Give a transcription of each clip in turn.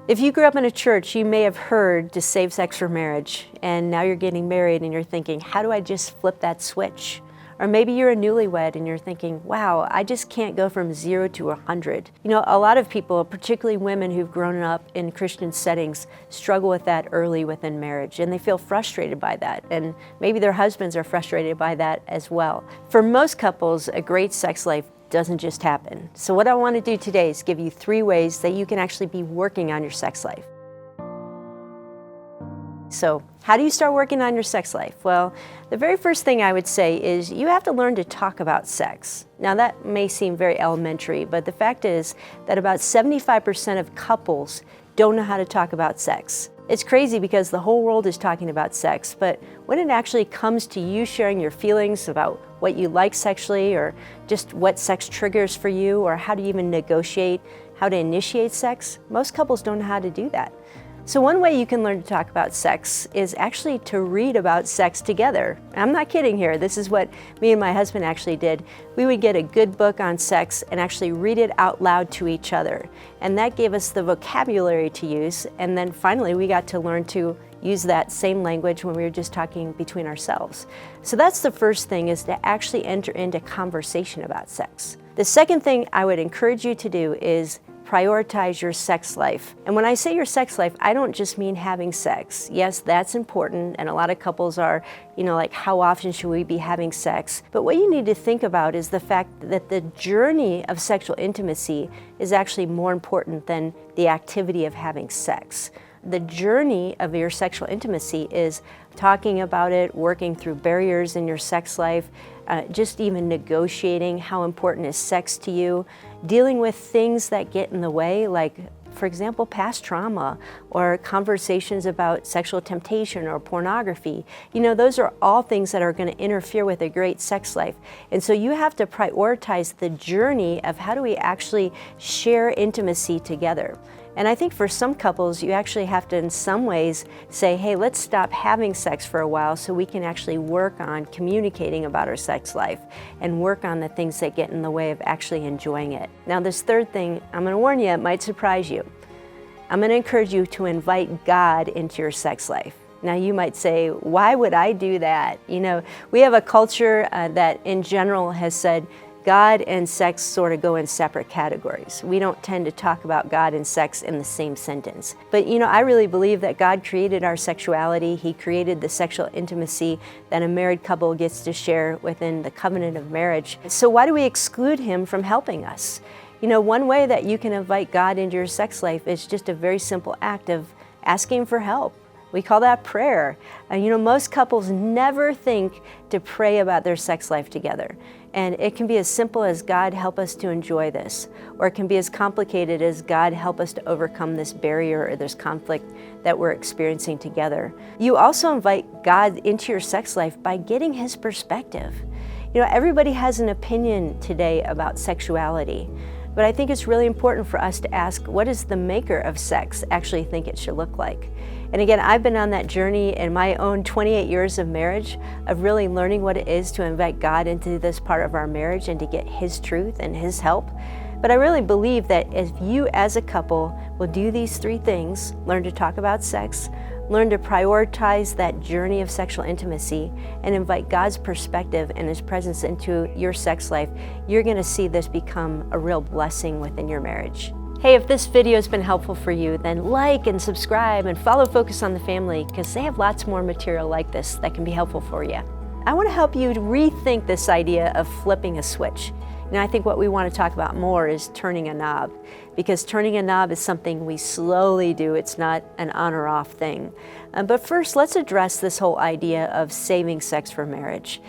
If you grew up in a church, you may have heard to save sex for marriage, and now you're getting married and you're thinking, how do I just flip that switch? Or maybe you're a newlywed and you're thinking, wow, I just can't go from 0 to 100. You know, a lot of people, particularly women who've grown up in Christian settings, struggle with that early within marriage, and they feel frustrated by that. And maybe their husbands are frustrated by that as well. For most couples, a great sex life doesn't just happen. So what I want to do today is give you 3 ways that you can actually be working on your sex life. So how do you start working on your sex life? Well, the very first thing I would say is you have to learn to talk about sex. Now that may seem very elementary, but the fact is that about 75% of couples don't know how to talk about sex. It's crazy because the whole world is talking about sex, but when it actually comes to you sharing your feelings about what you like sexually, or just what sex triggers for you, or how to even negotiate how to initiate sex, most couples don't know how to do that. So one way you can learn to talk about sex is actually to read about sex together. I'm not kidding here. This is what me and my husband actually did. We would get a good book on sex and actually read it out loud to each other. And that gave us the vocabulary to use. And then finally, we got to learn to use that same language when we were just talking between ourselves. So that's the first thing, is to actually enter into conversation about sex. The second thing I would encourage you to do is prioritize your sex life. And when I say your sex life, I don't just mean having sex. Yes, that's important, and a lot of couples are, like, how often should we be having sex? But what you need to think about is the fact that the journey of sexual intimacy is actually more important than the activity of having sex. The journey of your sexual intimacy is talking about it, working through barriers in your sex life, just even negotiating how important is sex to you, dealing with things that get in the way, like, for example, past trauma, or conversations about sexual temptation or pornography. Those are all things that are going to interfere with a great sex life. And so you have to prioritize the journey of how do we actually share intimacy together. And I think for some couples, you actually have to, in some ways, say, hey, let's stop having sex for a while so we can actually work on communicating about our sex life and work on the things that get in the way of actually enjoying it. Now, this third thing, I'm going to warn you, it might surprise you. I'm going to encourage you to invite God into your sex life. Now you might say, why would I do that? We have a culture that in general has said, God and sex sort of go in separate categories. We don't tend to talk about God and sex in the same sentence. But I really believe that God created our sexuality. He created the sexual intimacy that a married couple gets to share within the covenant of marriage. So why do we exclude Him from helping us? One way that you can invite God into your sex life is just a very simple act of asking for help. We call that prayer. Most couples never think to pray about their sex life together. And it can be as simple as, God, help us to enjoy this. Or it can be as complicated as, God, help us to overcome this barrier or this conflict that we're experiencing together. You also invite God into your sex life by getting His perspective. Everybody has an opinion today about sexuality. But I think it's really important for us to ask, what does the maker of sex actually think it should look like? And again, I've been on that journey in my own 28 years of marriage, of really learning what it is to invite God into this part of our marriage and to get His truth and His help. But I really believe that if you as a couple will do these 3 things, learn to talk about sex, learn to prioritize that journey of sexual intimacy, and invite God's perspective and His presence into your sex life, you're going to see this become a real blessing within your marriage. Hey, if this video has been helpful for you, then like and subscribe and follow Focus on the Family, because they have lots more material like this that can be helpful for you. I want to help you to rethink this idea of flipping a switch. I think what we want to talk about more is turning a knob, because turning a knob is something we slowly do. It's not an on or off thing. But first, let's address this whole idea of saving sex for marriage.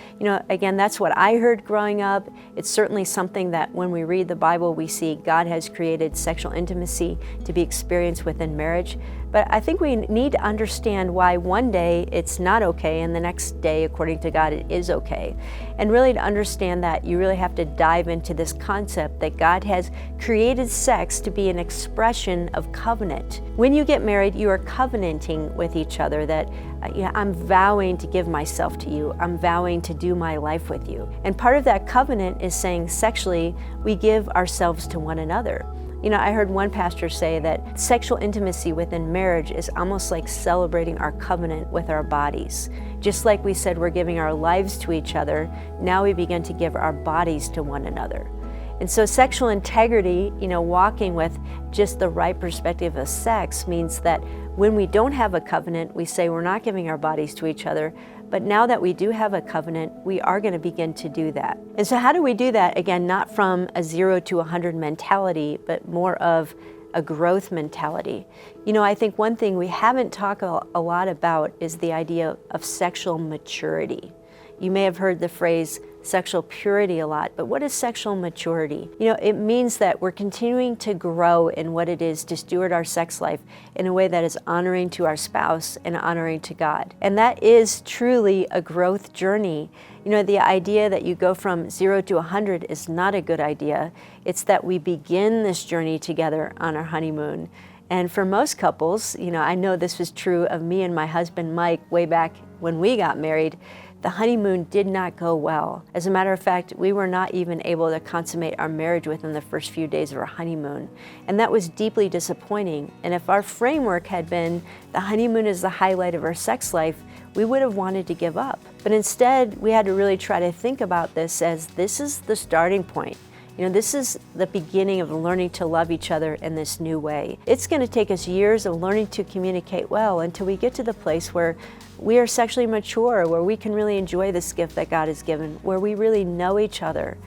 Again, that's what I heard growing up. It's certainly something that when we read the Bible, we see God has created sexual intimacy to be experienced within marriage. But I think we need to understand why one day it's not okay and the next day, according to God, it is okay. And really to understand that, you really have to dive into this concept that God has created sex to be an expression of covenant. When you get married, you are covenanting with each other that I'm vowing to give myself to you. I'm vowing to do my life with you. And part of that covenant is saying sexually, we give ourselves to one another. You know, I heard one pastor say that sexual intimacy within marriage is almost like celebrating our covenant with our bodies. Just like we said we're giving our lives to each other, now we begin to give our bodies to one another. And so sexual integrity, you know, walking with just the right perspective of sex means that when we don't have a covenant, we say we're not giving our bodies to each other. But now that we do have a covenant, we are going to begin to do that. And so how do we do that? Again, not from a 0 to 100 mentality, but more of a growth mentality. You know, I think one thing we haven't talked a lot about is the idea of sexual maturity. You may have heard the phrase sexual purity a lot, but what is sexual maturity? You know, it means that we're continuing to grow in what it is to steward our sex life in a way that is honoring to our spouse and honoring to God. And that is truly a growth journey. You know, the idea that you go from 0 to 100 is not a good idea. It's that we begin this journey together on our honeymoon. And for most couples, you know, I know this was true of me and my husband Mike way back when we got married. The honeymoon did not go well. As a matter of fact, we were not even able to consummate our marriage within the first few days of our honeymoon. And that was deeply disappointing. And if our framework had been the honeymoon is the highlight of our sex life, we would have wanted to give up. But instead, we had to really try to think about this as this is the starting point. You know, this is the beginning of learning to love each other in this new way. It's going to take us years of learning to communicate well until we get to the place where we are sexually mature, where we can really enjoy this gift that God has given, where we really know each other.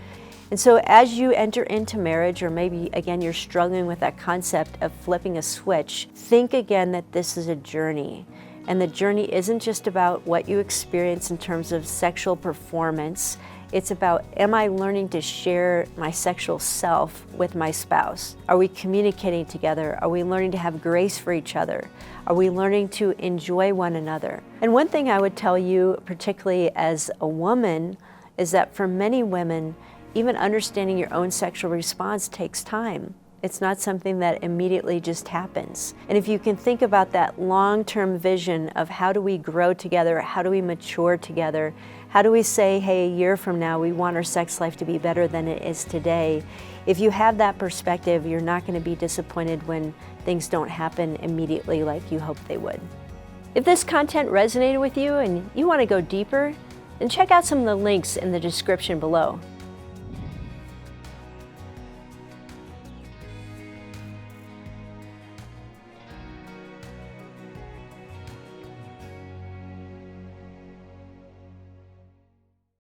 And so as you enter into marriage, or maybe again you're struggling with that concept of flipping a switch, think again that this is a journey. And the journey isn't just about what you experience in terms of sexual performance. It's about, am I learning to share my sexual self with my spouse? Are we communicating together? Are we learning to have grace for each other? Are we learning to enjoy one another? And one thing I would tell you, particularly as a woman, is that for many women, even understanding your own sexual response takes time. It's not something that immediately just happens. And if you can think about that long-term vision of how do we grow together, how do we mature together, how do we say, hey, a year from now, we want our sex life to be better than it is today. If you have that perspective, you're not going to be disappointed when things don't happen immediately like you hoped they would. If this content resonated with you and you want to go deeper, then check out some of the links in the description below.